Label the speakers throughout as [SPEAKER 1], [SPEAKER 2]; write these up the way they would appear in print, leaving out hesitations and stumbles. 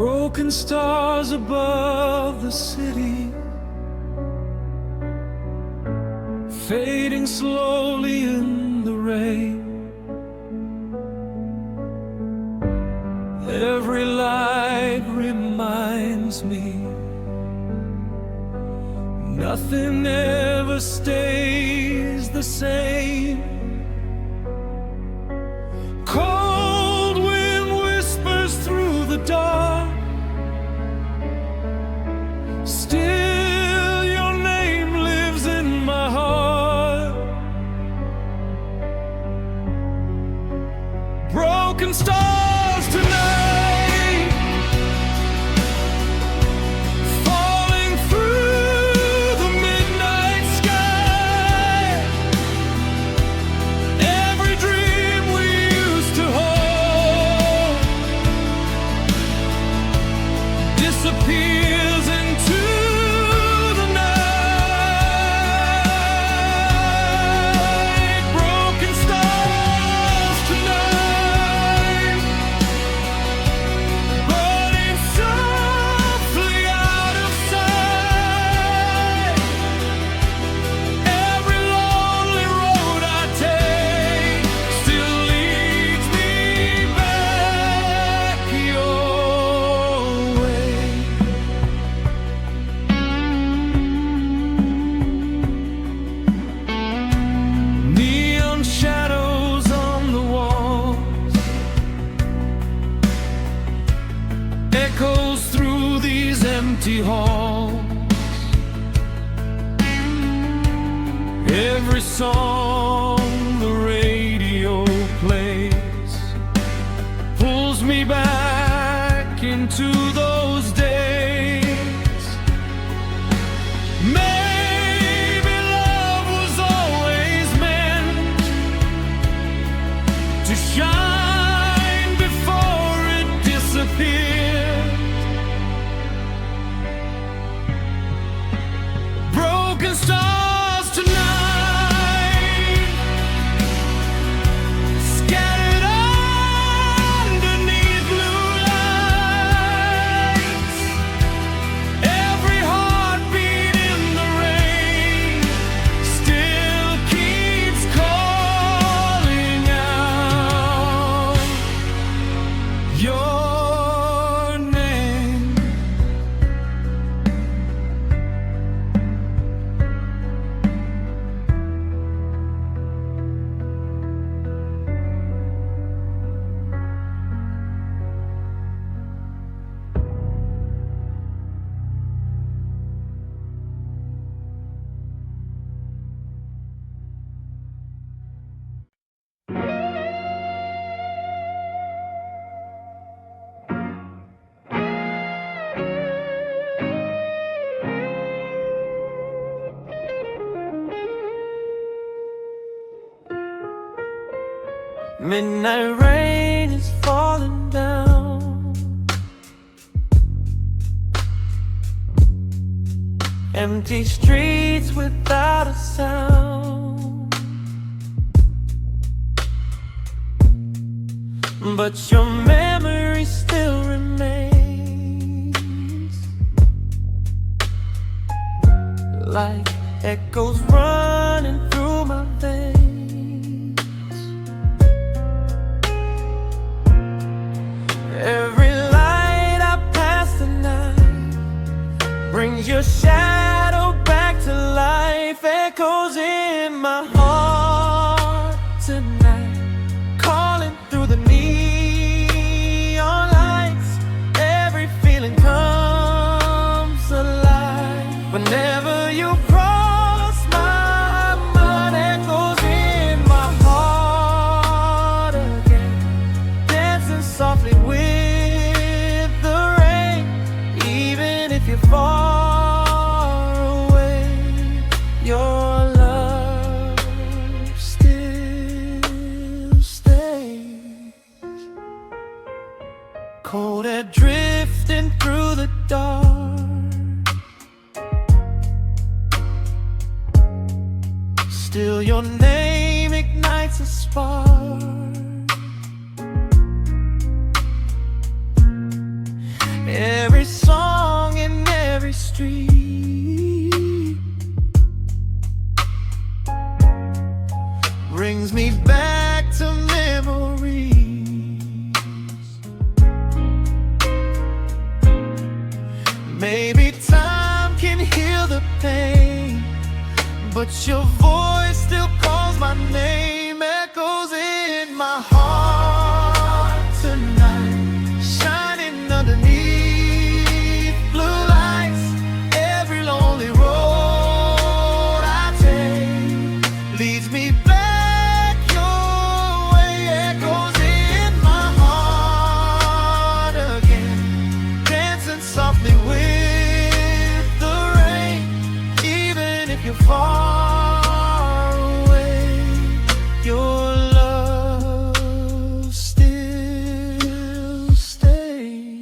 [SPEAKER 1] Broken stars above the city, fading slowly in the rain. Every light reminds me nothing ever stays the same. Cold wind whispers through the dark, still your name lives in my heart. Broken stars tonight, falling through the midnight sky. Every dream we used to hold disappears into the night. Broken stars tonight, burning softly out of sight. Every lonely road I take still leads me back your way. Neon shadows on the walls, echoes through these empty halls. Every song the radio plays pulls me back into those days. Maybe love was always meant to shine before it disappeared. Broken stars tonight, scattered underneath blue lights. Every heartbeat in the rain still keeps calling out your name. Midnight rain is falling down, empty streets without a sound. But your memory still remains, like echoes running through my veins. Every light I pass tonight brings your shadow back to life. Echoes in my heart tonight, calling through the neon lights. Every feeling comes alive whenever you cross my mind. Echoes in my heart again, dancing softly with the rain. Even if you're far away, your love still stays. Cold air drifting through the dark, still your name ignites a spark. Every song in every street brings me back to memories. Maybe time can heal the pain, but your voice still calls my name, echoes in my heart tonight, shining underneath blue lights. Every lonely road I take leads me back your way, echoes in my heart again, dancing softly with the rain. Even if you're far away, your love still stays.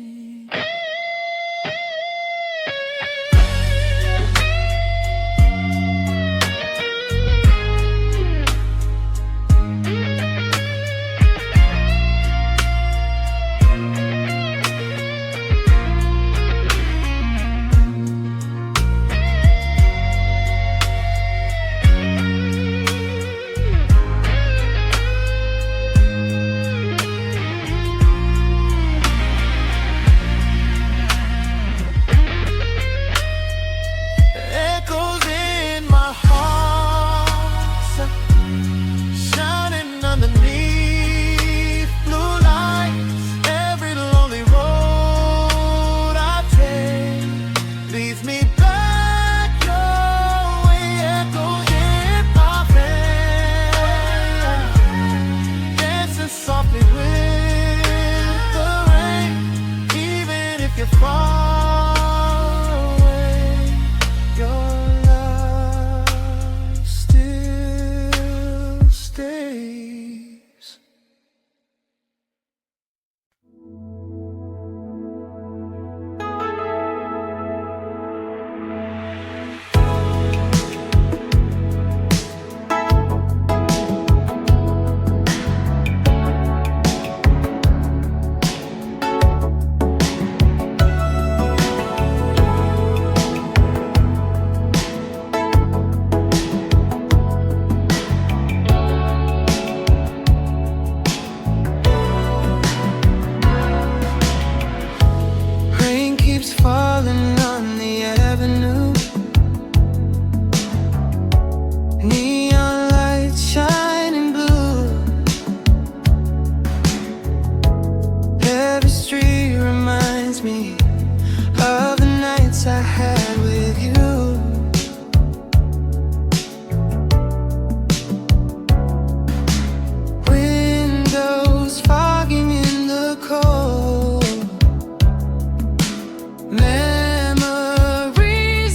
[SPEAKER 1] Echoes in my heart, shining underneath blue lights. Every lonely road I take leads me back your way, echoes in my veins, dancing softly with the rain. Even if you're far away, your love still stays. Rain keeps falling on the avenue, neon lights shining blue. Every street reminds me of the nights I had with you. Windows fogging in the cold, memories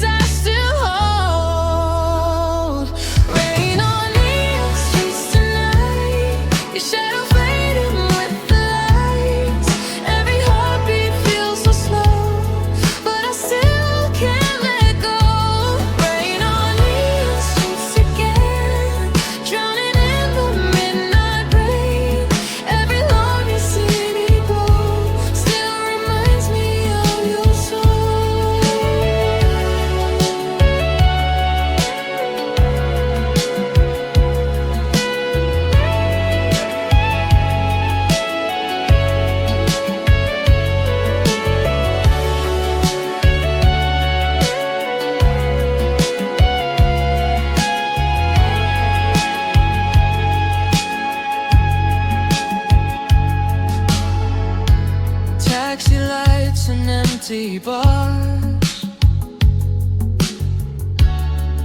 [SPEAKER 1] I still hold. Rain on neon streets tonight, your shadow fading with the lights. Every heartbeat feels so slow, but I still can't let go. Rain on neon streets again, drowning in the midnight rain. Every lonely city glow still reminds me of your soul. Taxi lights and empty bars,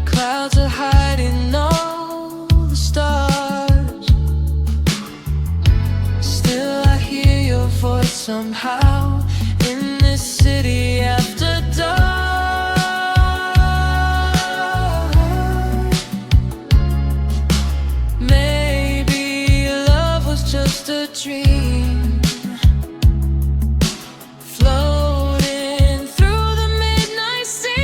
[SPEAKER 1] clouds are hiding all the stars. Still I hear your voice somehow in this city after dark. Maybe love was just a dream, floating through the midnight sea.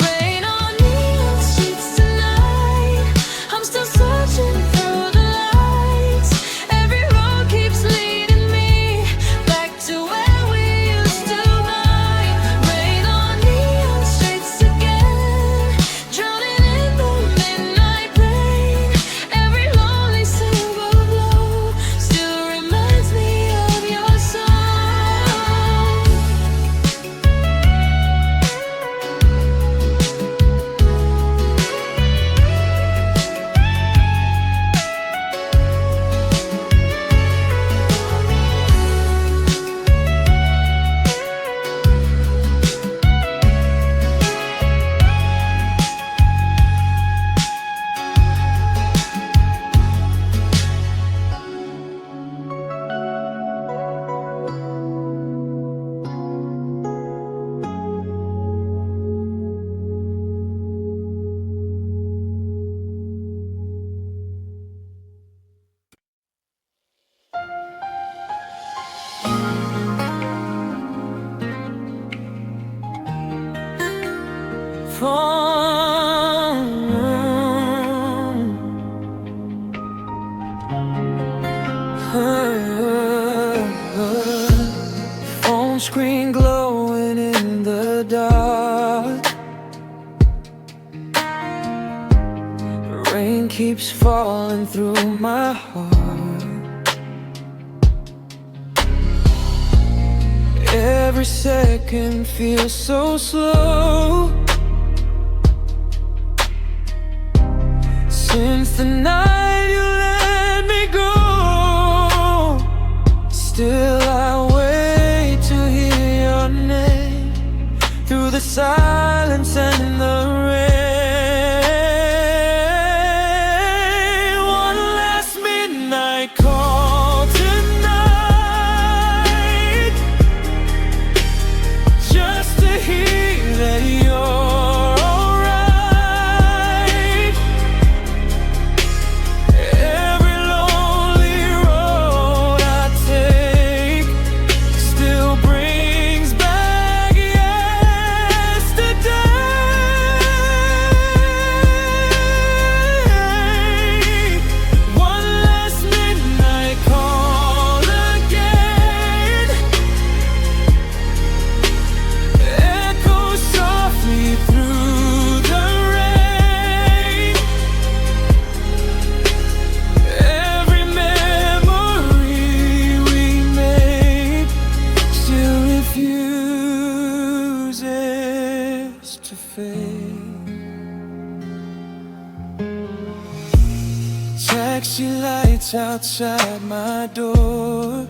[SPEAKER 1] Rain on neon streets tonight, I'm still searching through the lights. Every road keeps leading me back to where rain keeps falling through my heart. Every second feels so slow. Since the night you let me go, still I wait to hear your name through the silence and the rain. One last midnight call tonight, just to hear that you're alright. Every lonely road I take still brings back yesterday. One last midnight call again, echoes softly through the rain. Every memory we made still refuses to fade. Taxi lights outside my door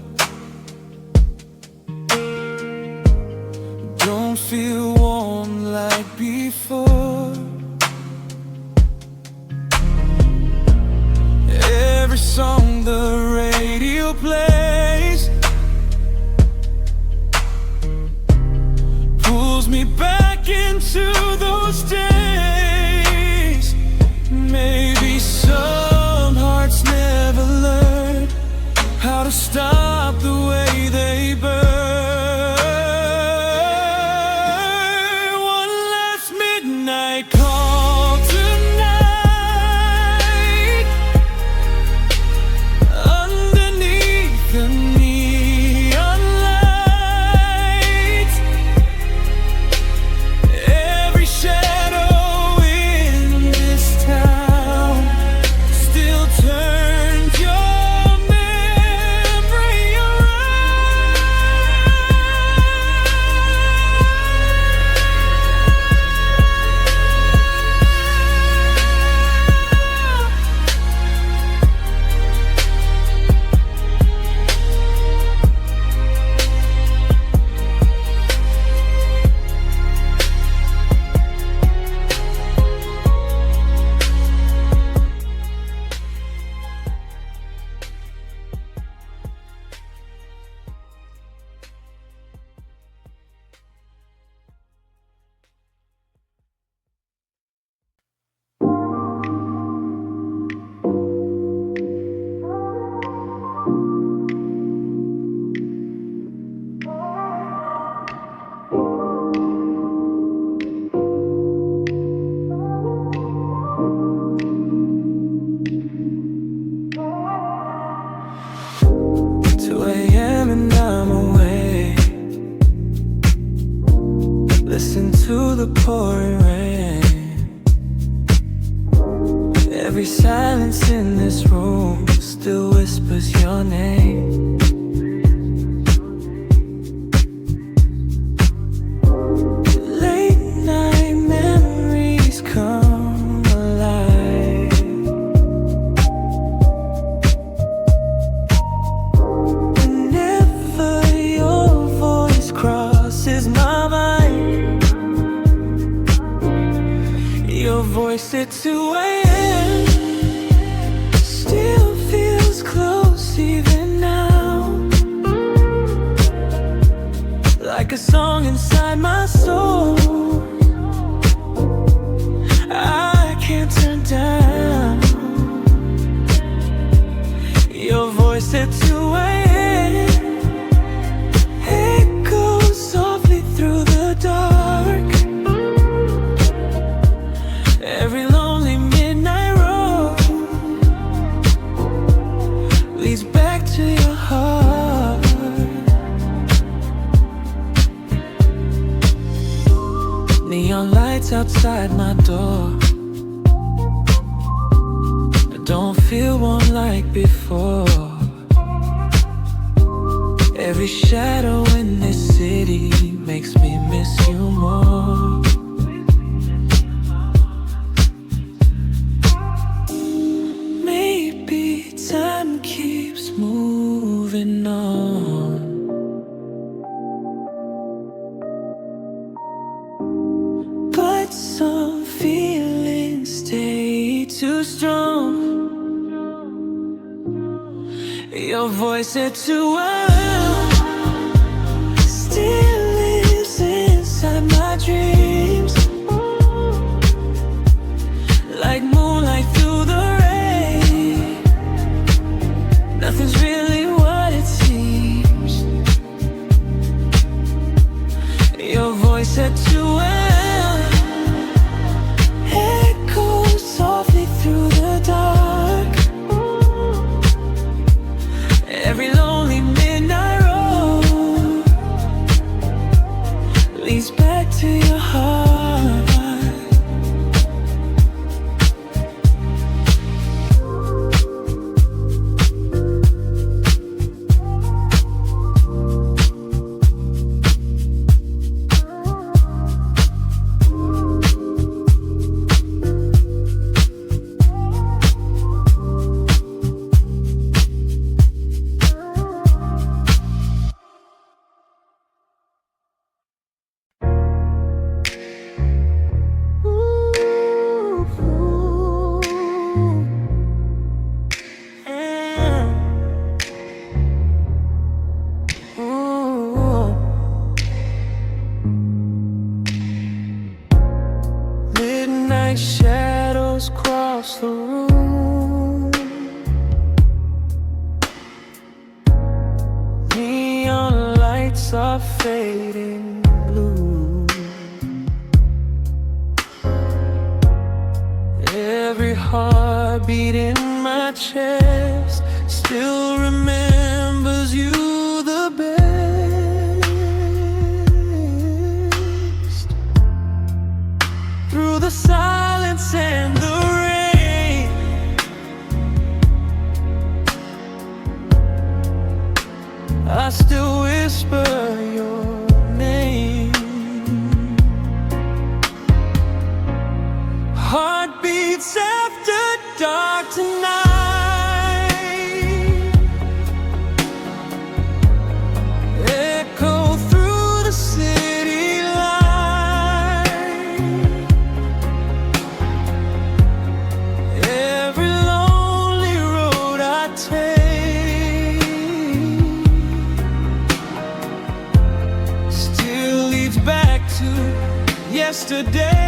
[SPEAKER 1] don't feel warm like before. Every song the radio plays pulls me back into those days. Maybe some hearts never learn how to stop the way they burn. One last midnight call tonight, underneath the neon lights. Every shadow in this town still turns your memory listen to the pouring rain. Every silence in this room still whispers your name. Late night memories come alive. Whenever your voice crosses my mind, your voice at 2 a.m. still feels close even now, like a song inside my soul I can't turn down. Your voice at 2 a.m. echoes softly through the dark. Every lonely midnight road leads back to your heart. Neon lights outside my door don't feel warm like before. Every shadow in this city makes me miss you more. Maybe time keeps moving on, but some feelings stay too strong. Your voice said to us, still lives inside my dreams, like moonlight through the rain. Nothing's really what it seems. Your voice said to us, echoes softly through the dark. Every lonely midnight road leads back to your heart. Midnight shadows cross the room. Neon lights are fading blue. Every heartbeat in my chest still remembers you the best. Through the silence and the rain, I still whisper your name. Heartbeats after dark tonight echo through the city light. Every lonely road I take still leads back to yesterday.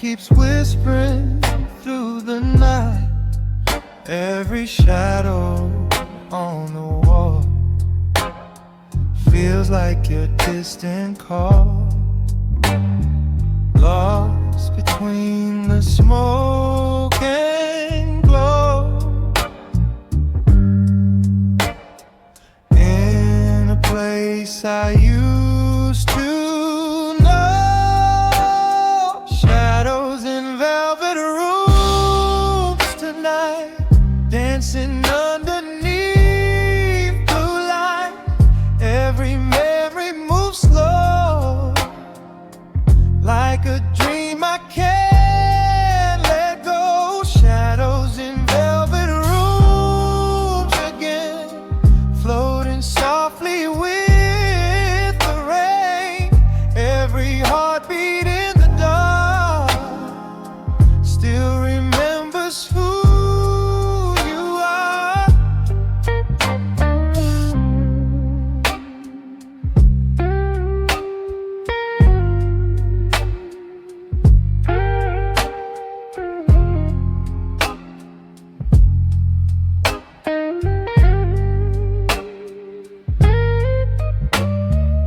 [SPEAKER 2] keeps whispering through the night. Every shadow on the wall feels like your distant call, lost between the smoke and glow. In a place I used to know, shadows in velvet rooms tonight, dancing underneath blue light. Every memory moves slow, like a dream I can't let go. Shadows in velvet rooms again, floating softly with the rain. Every heartbeat in the dark still remembers who you are.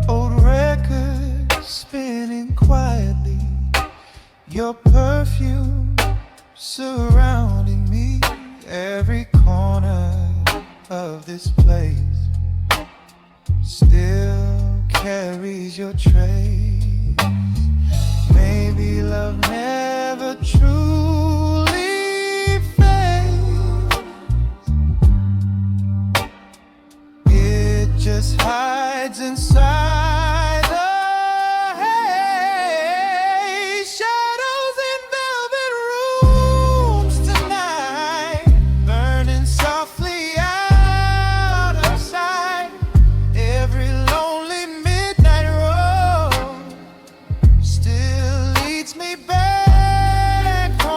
[SPEAKER 2] Old records spinning quietly, your perfume surrounding me. Every corner of this place still carries your trace. Maybe love never truly fades, it just hides inside the haze. Shadows in velvet rooms tonight, burning softly out of sight. Every lonely midnight road still leads me back home.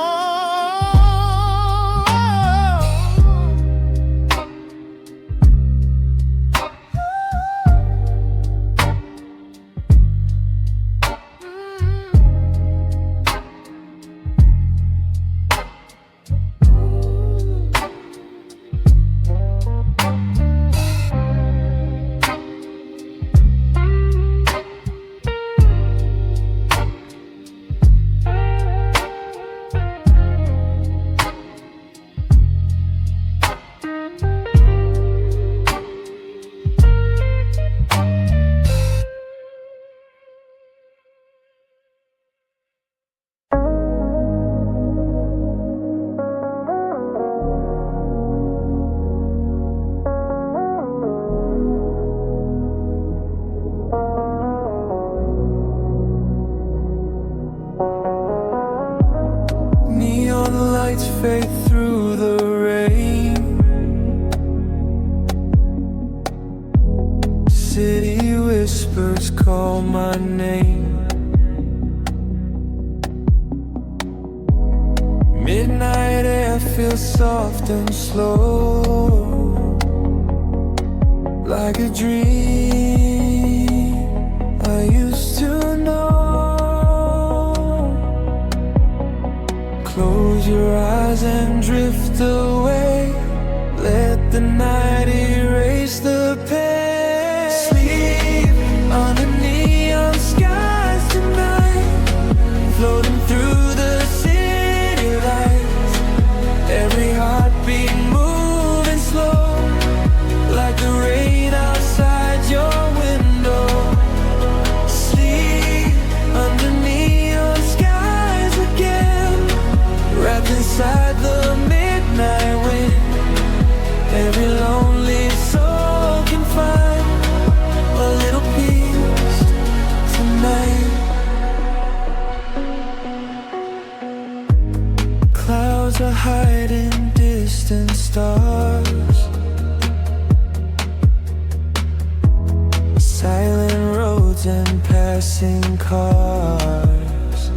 [SPEAKER 2] Neon lights fade through the rain, city whispers call my name. Midnight air feels soft and slow, like a dream I used to know. Close your eyes and drift away, let the night erase the pain. Sleep under neon skies tonight, floating through the city lights. Every heartbeat moving slow, like the rain outside your window. Sleep under neon skies again, wrapped inside the midnight wind. Every lonely soul can find a little peace tonight. Clouds are hiding distant stars, silent roads and passing cars.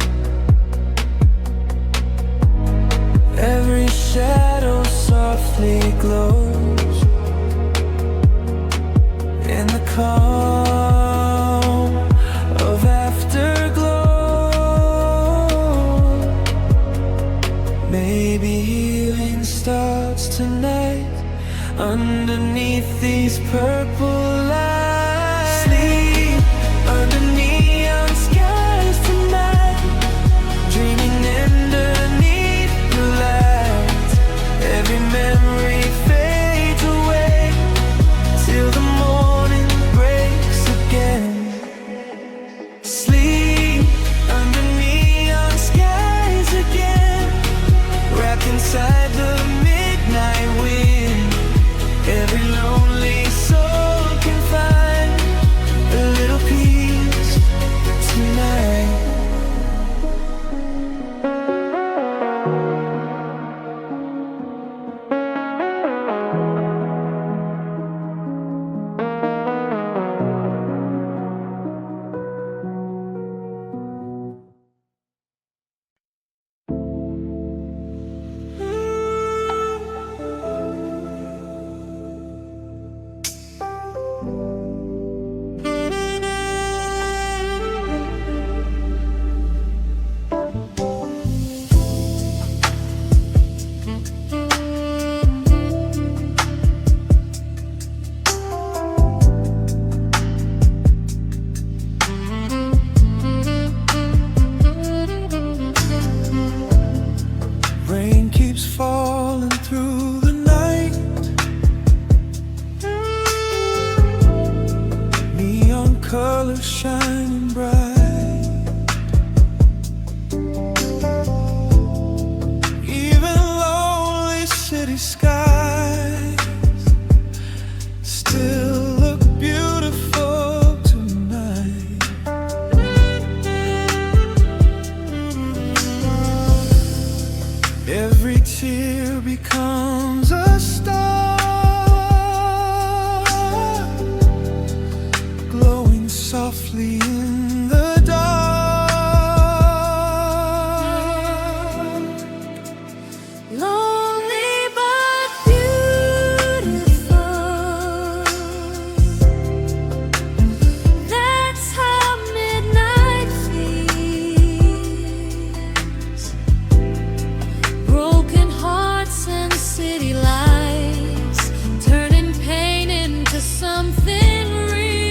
[SPEAKER 2] Every shadow softly glows in the calm of afterglow. Maybe healing starts tonight underneath these purple lights. Sleep under neon skies tonight, dreaming underneath the lights. Every memory fades away till the morning breaks again. Sleep under neon skies again, wrapped inside the midnight wind. Every lonely soul can find a little peace tonight. Rain keeps falling through the night, neon colors shining bright. Even lonely city skies still look beautiful tonight. Every tear becomes a star, glowing softly in the dark.
[SPEAKER 1] Lonely but beautiful. That's how midnight feels. Broken hearts and city lights, turning pain into something real.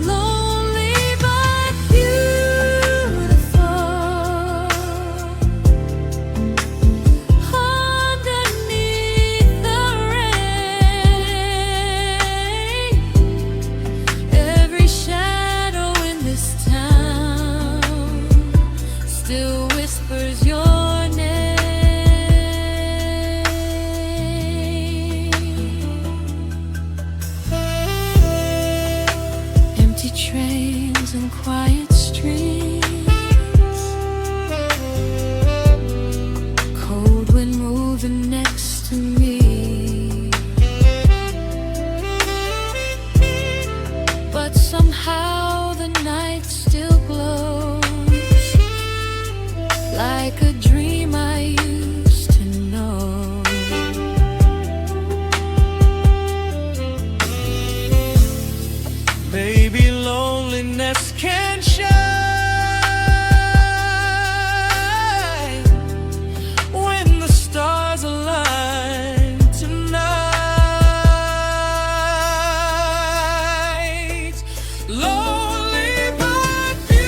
[SPEAKER 1] Lonely but beautiful. Underneath the rain, every shadow in this town still whispers your name. Empty trains and quiet streets, cold wind moving next to me. But somehow the night still glows like a dream I used to know.
[SPEAKER 2] Maybe loneliness can shine when the stars align tonight. Lonely but beautiful.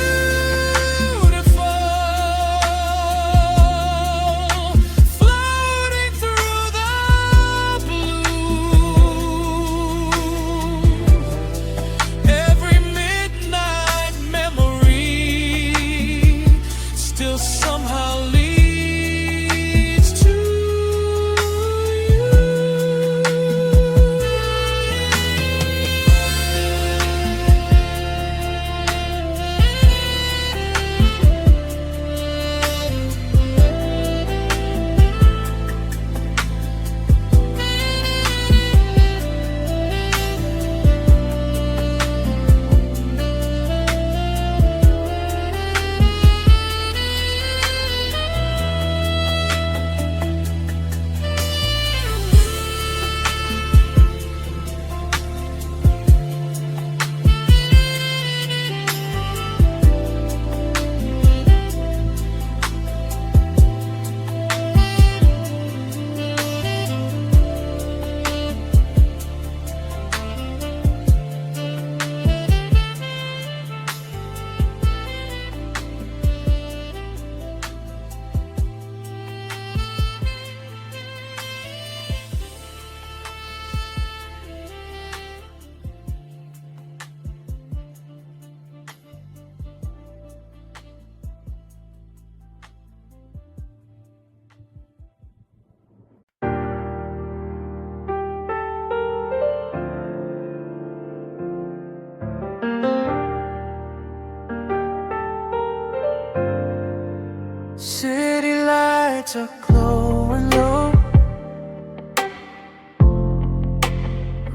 [SPEAKER 2] City lights are glowing low.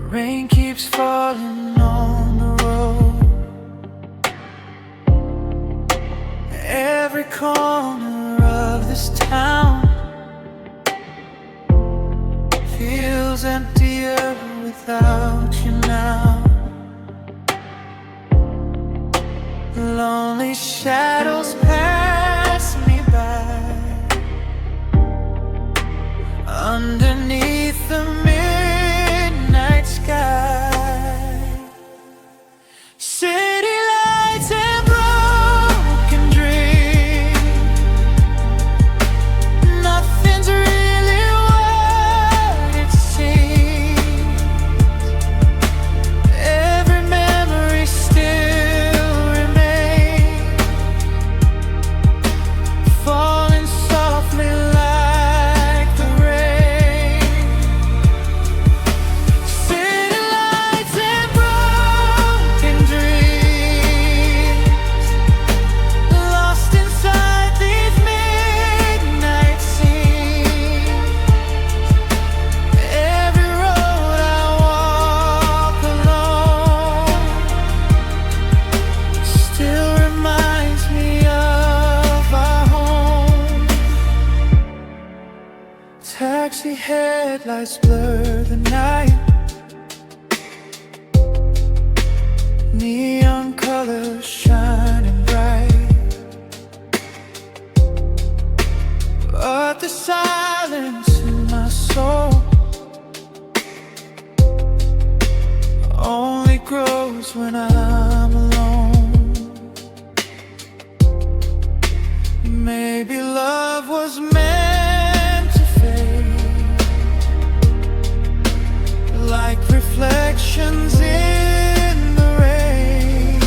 [SPEAKER 2] Rain keeps falling on the road. Every corner of this town feels emptier without you now. Lonely shadows pass me by underneath the midnight sky. City lights and broken dreams. Nothing's really what it seems. Every memory still remains, falling softly like the rain. City lights and broken dreams, lost inside these midnight scenes. Every road I walk alone still reminds me of our home. Taxi headlights blur the night, neon colors shining bright, but the silence in my soul only grows when I'm alone. Maybe love was meant to fade, like reflections in the rain.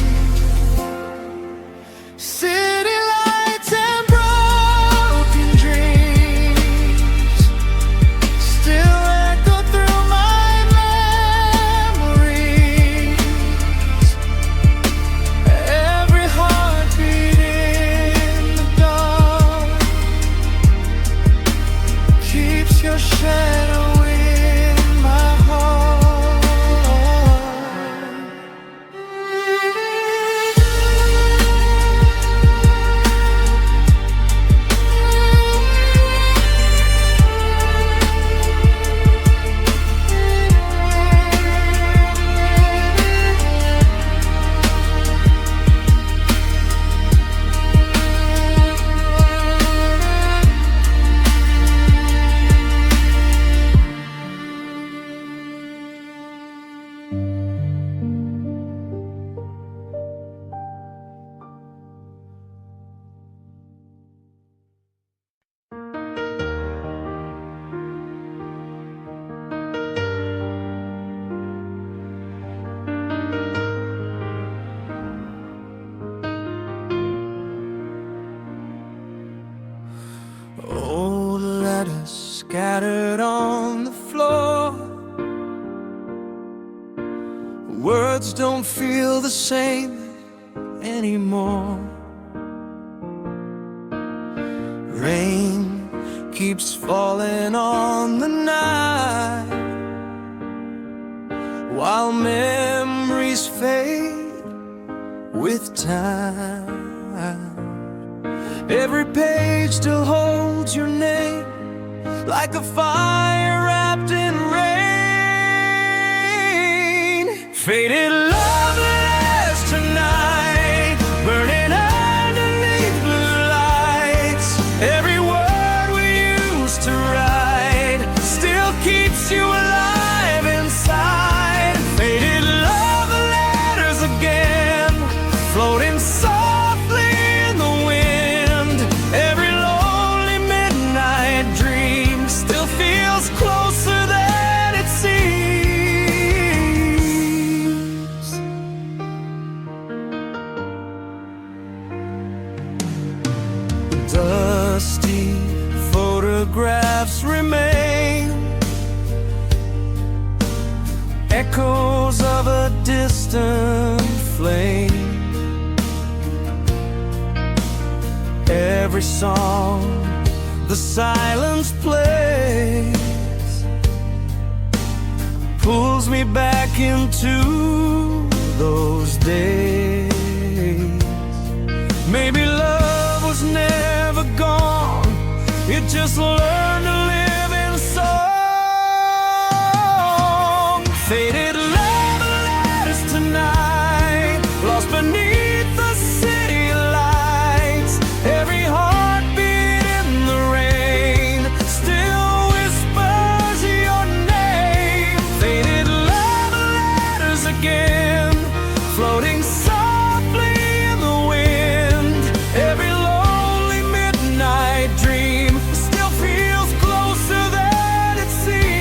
[SPEAKER 2] City lights and broken dreams still echo through my memories. Every heartbeat in the dark keeps your shadow in my heart. Old letters scattered on the floor. Words don't feel the same anymore. Rain keeps falling on the night, while memories fade with time. Every page still holds your name, like a fire wrapped in rain. Faded love lasts tonight, burning underneath blue lights. Every word we used to write still keeps you alive inside. Faded love letters again, floating softly in the wind. Every lonely midnight dream still feels closer than it seems. Dusty photographs remain, echoes of a distant flame. every song the silence plays pulls me back into those days. Maybe love was never gone, it just learned to live in song. Faded love letters tonight, lost beneath the city lights. Every heartbeat in the rain still whispers your name. Faded love letters again, floating softly in the wind. Every lonely midnight dream still feels closer than it seems.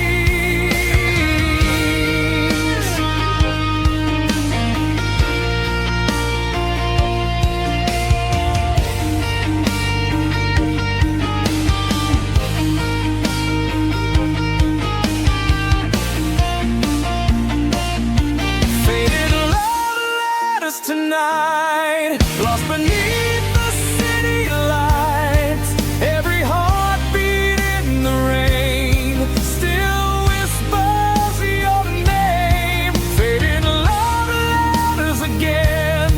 [SPEAKER 2] Faded love letters tonight, lost beneath the city lights. Every heartbeat in the rain still whispers your name. Faded love letters again,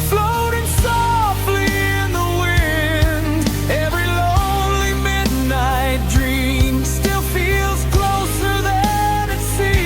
[SPEAKER 2] floating softly in the wind. Every lonely midnight dream still feels closer than it seems.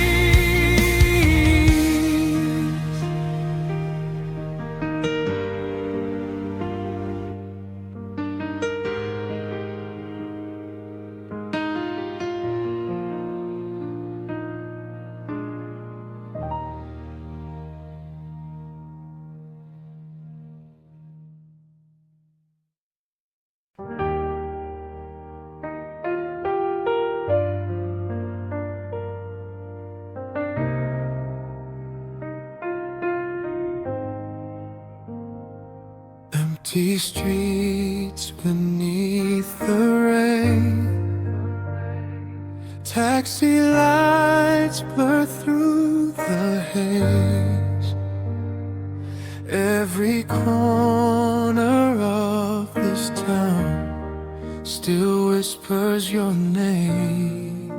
[SPEAKER 2] Empty streets beneath the rain, taxi lights blur through the haze. Every corner of this town still whispers your name.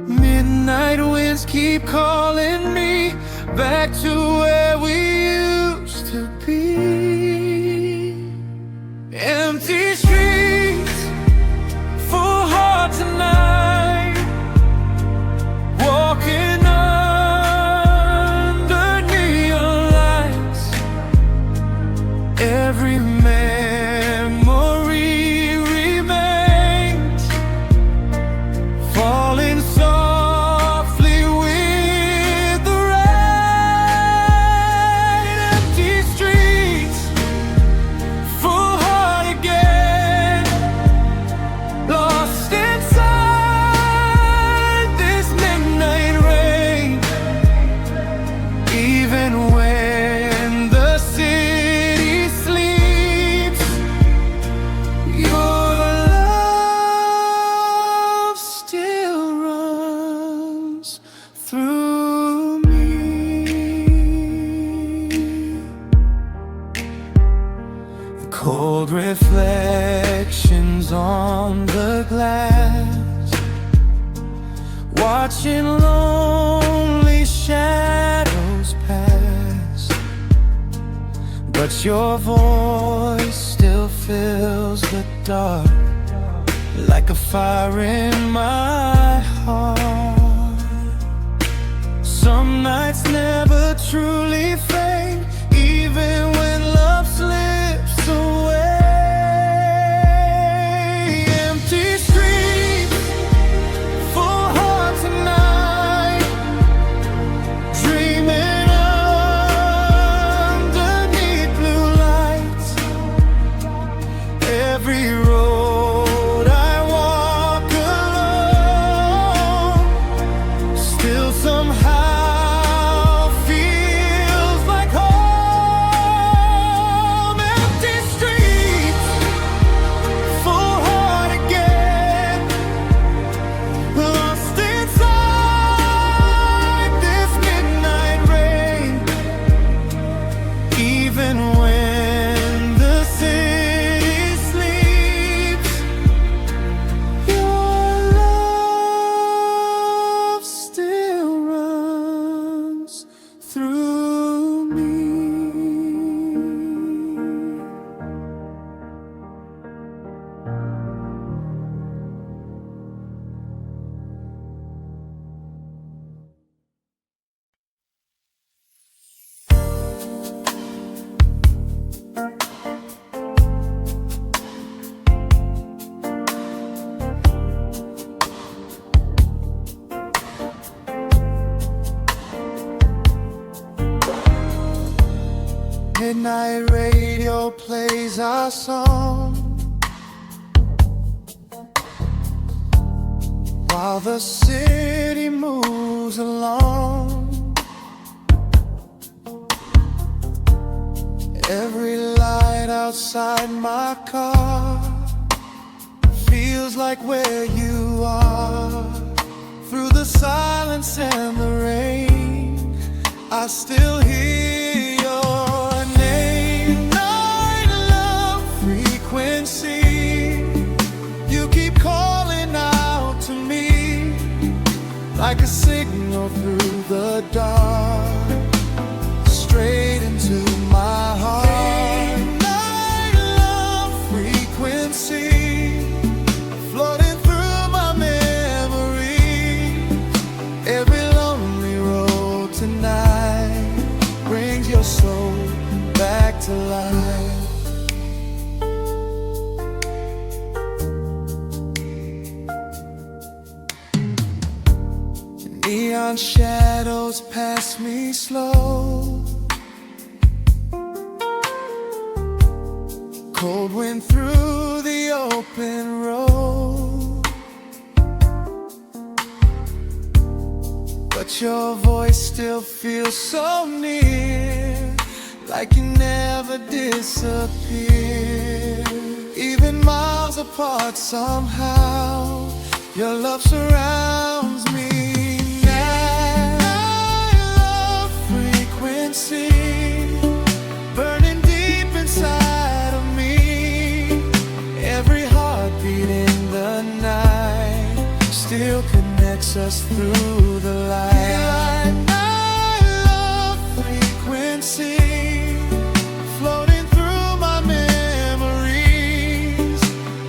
[SPEAKER 2] Midnight winds keep calling me back to where we used to be. Empty streets, full heart tonight, walking under neon lights. Every memory remains, falling softly with the rain. Empty streets, full heart again, lost inside this midnight rain. Even when the city sleeps, your love still runs through me. The cold reflections on the glass, watching lonely shadows pass. But your voice still fills the dark like a fire in my heart. Some nights never truly fade, even when love slips away. Empty streets, full heart tonight, dreaming underneath blue lights. Every road I walk alone still somehow feels like home. Midnight radio plays our song while the city moves along. Every light outside my car feels like where you are. Through the silence and the rain, I still hear your name. Night love frequency, you keep calling out to me like a signal through the dark, straight into my heart. Night love frequency, floating through my memory. Every lonely road tonight brings your soul back to life. Neon shadows pass me slow, cold wind through the open road, but your voice still feels so near, like you never disappear. Even miles apart somehow, your love surrounds me now. Love frequency, burning deep inside of me. Every heartbeat in the night still connects us through the light. Love frequency, floating through my memories.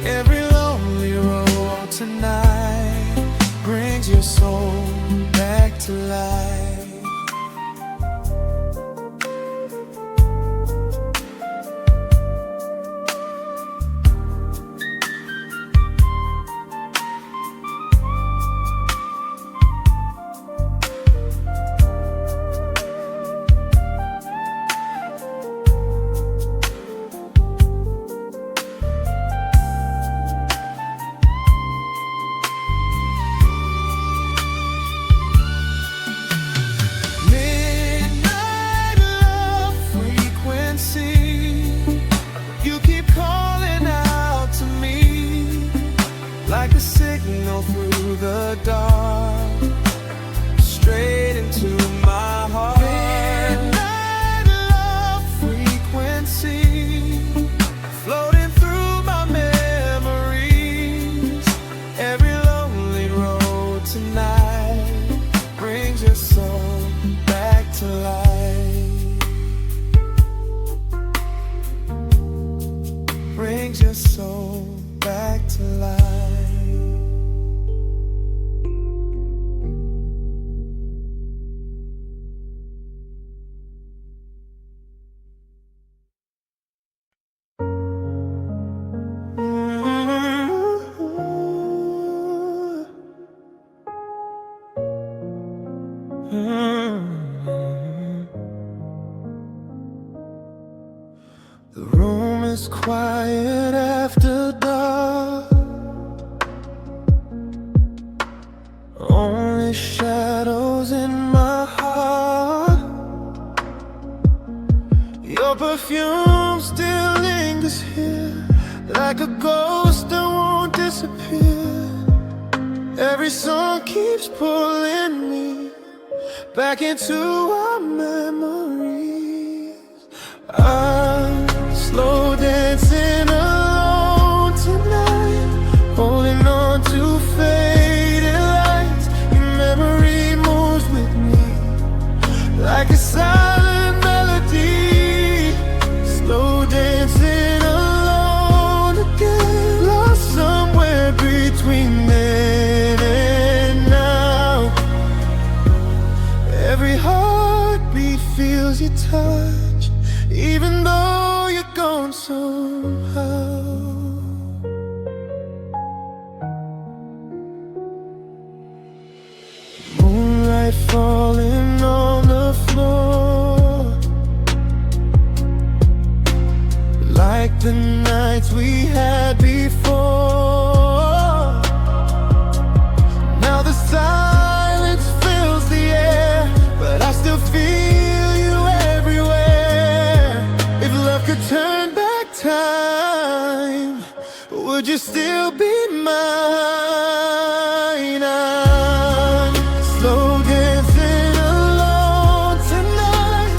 [SPEAKER 2] Every lonely road tonight brings your soul back to life. Like a signal through the dark, straight into my heart. Midnight love frequency, floating through my memories. Every lonely road tonight brings your soul back to life. Brings your soul back to life. The room is quiet after dark, only shadows in my heart. Your perfume still lingers here, like a ghost that won't disappear. Every song keeps pulling me back into our memories. I'm slow dancing alone tonight, holding on to faded lights. Your memory moves with me like a silent melody. Slow dancing alone again, lost somewhere between then and now. Every heartbeat feels your touch, even though you're gone somehow. Moonlight falling on the floor, the nights we had before. Now the silence fills the air, but I still feel you everywhere. If love could turn back time, would you still be mine? I'm slow dancing alone tonight,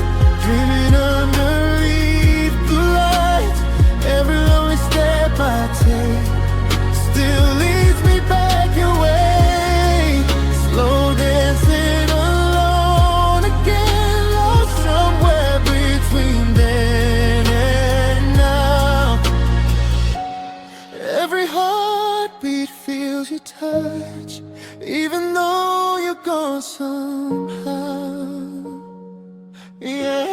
[SPEAKER 2] dreaming underneath the lights. Every lonely step I take still leads me back your way. Slow dancing alone again, lost somewhere between then and now. Every heartbeat feels your touch, even though you're gone somehow. Yeah.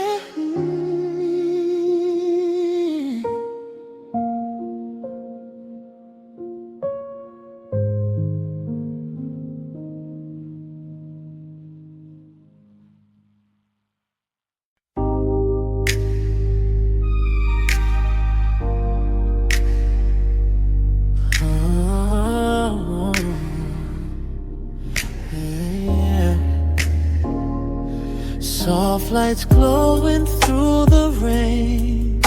[SPEAKER 2] Oh, yeah. Soft lights glowing through the rain,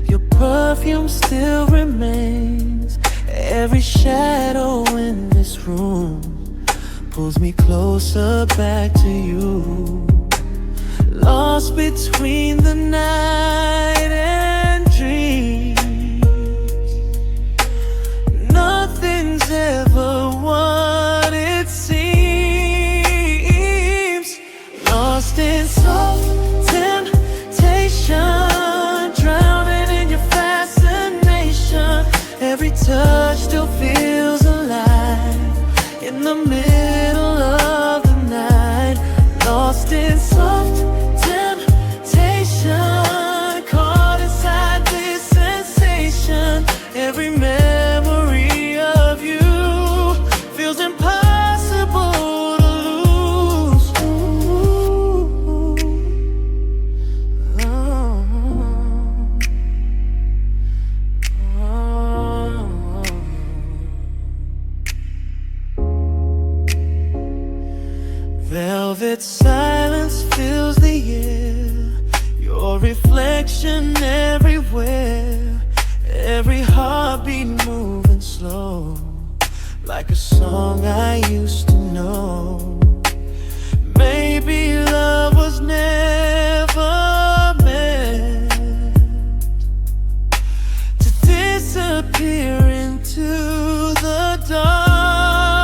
[SPEAKER 2] your perfume still remains. Every shadow in this room pulls me closer back to you. Lost between the night and dreams, nothing's ever what it seems. Lost in soft temptation, drowning in your fascination. Every touch still feels alive in the middle of the night. Lost in soft temptation, caught inside this sensation. Every memory of you feels impossible to lose. Velvet silence fills the air, your reflection everywhere. Every heartbeat moving slow, like a song I used to know. Maybe love was never meant to disappear into the dark.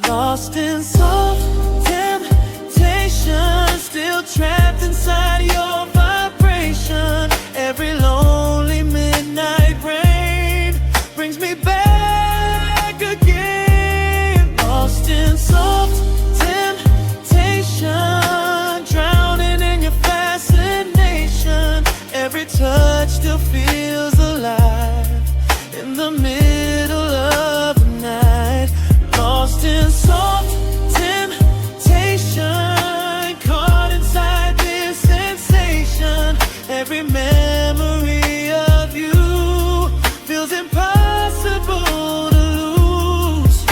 [SPEAKER 2] Lost in soft temptation, still trapped inside your vibration. Every lonely midnight rain brings me back again. Lost in soft temptation, drowning in your fascination. Every touch still feels alive in the middle of the night. Lost in soft temptation, caught inside this sensation. Every memory of you feels impossible to lose.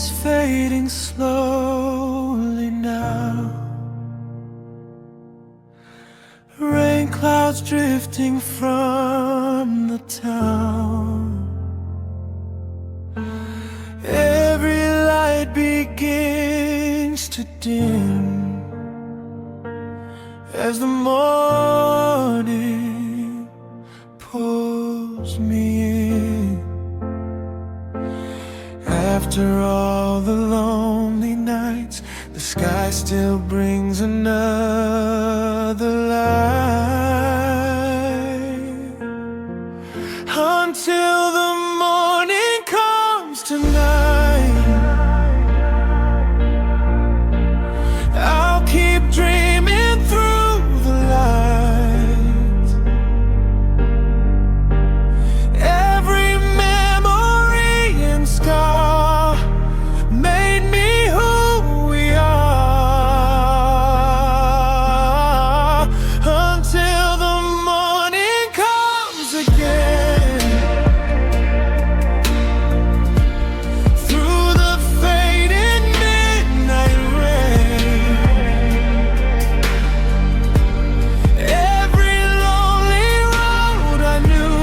[SPEAKER 2] is fading slowly now. Rain clouds drifting from the town. Every light begins to dim as the morning pulls me in. After all the lonely nights, the sky still brings another light, until the morning comes tonight. I'll keep dreaming through the light. Every memory and scar made me who we are, until the morning comes again. Through the fading midnight rain, every lonely road I knew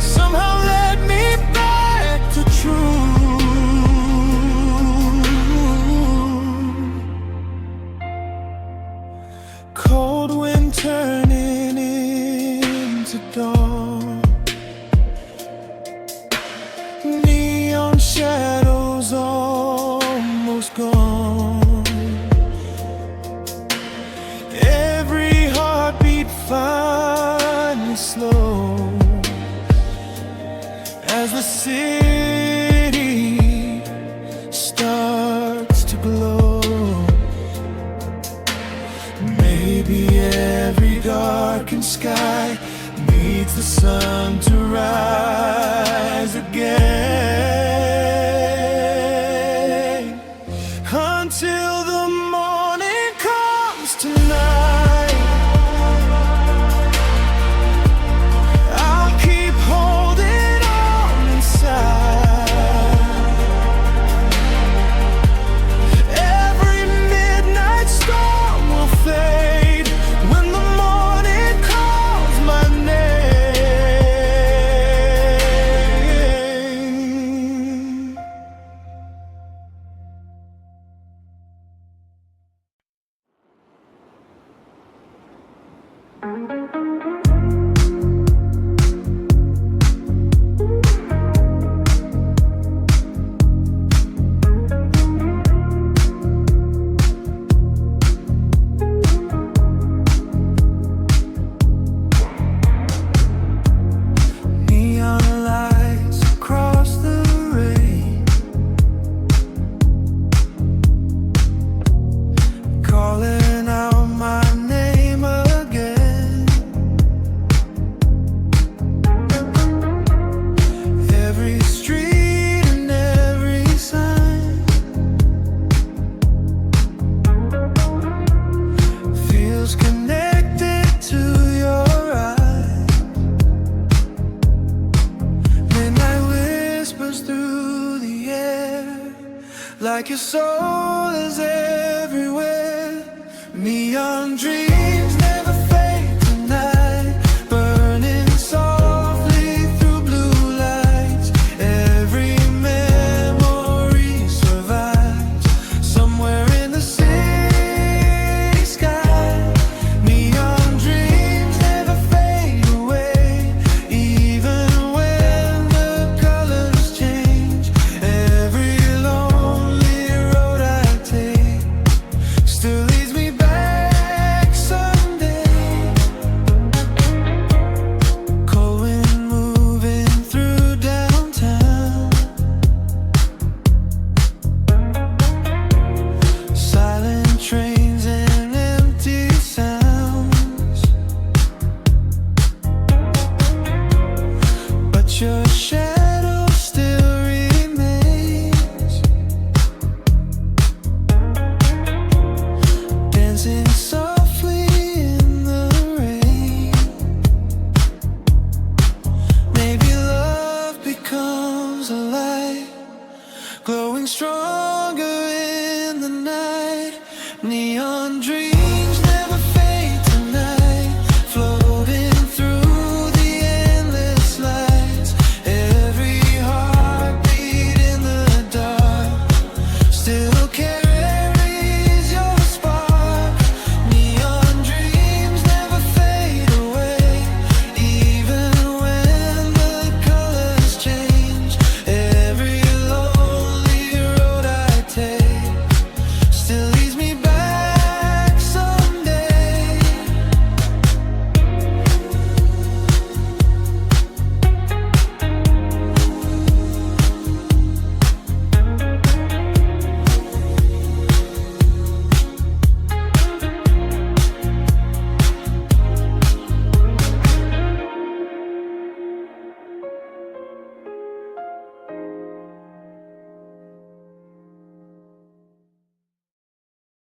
[SPEAKER 2] somehow led me back to truth. Cold wind turning into dawn, neon shadows almost gone. Every heartbeat finally slow as the city starts to glow. Maybe every darkened sky needs the sun to rise again, until the morning comes tonight. I'll keep holding on inside. Every midnight storm will fade when the morning calls my name. Neon lights across the rain, calling out my name again. Every street and every sign feels connected to your eyes. Midnight whispers through the air, like your soul is